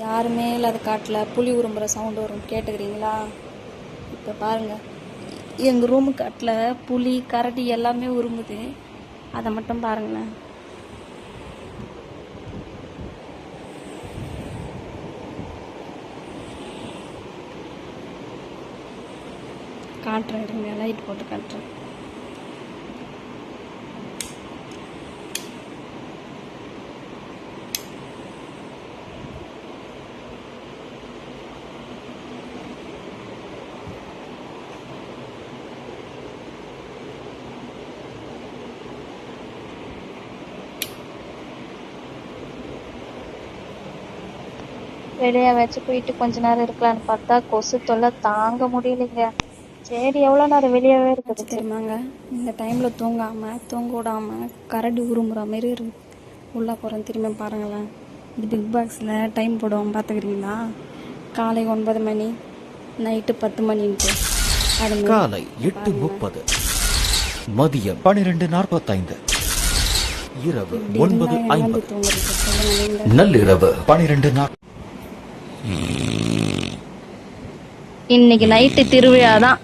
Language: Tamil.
யாருமே இல்லாத காட்டில் புலி உரும்புற சவுண்டு வரும், கேட்டுக்கிறீங்களா? இப்போ பாருங்கள், எங்கள் ரூமு காட்டில் புலி கரடி எல்லாமே உரும்புது. அதை மட்டும் பாருங்களேன். காட்டுறேன், இருங்க, லைட் போட்டு காட்டுறேன். வெளியே வச்சு போயிட்டு கொஞ்ச நேரம் இருக்கலான்னு பார்த்தா கொசு தொல்லை தாங்க முடியலைங்க. சரி, எவ்வளோ நேரம் வெளியவே இருக்குது தெரியுமாங்க? இந்த டைமில் தூங்க விடாமல் கரடி உருமுற மாரி இருக்கு. உள்ளே போகிறேன், திரும்பி பாருங்களேன். இது பிக் பாக்ஸில் டைம் போடுவோம், பார்த்துக்கிறீங்களா? காலை 9 மணி, நைட்டு 10 மணின்ட்டு. அது காலை 8:30, மதியம் 12:45, இரவு 9:50, நள்ளிரவு 12:40. இன்னைக்கு நைட்டு திருவிழா தான்.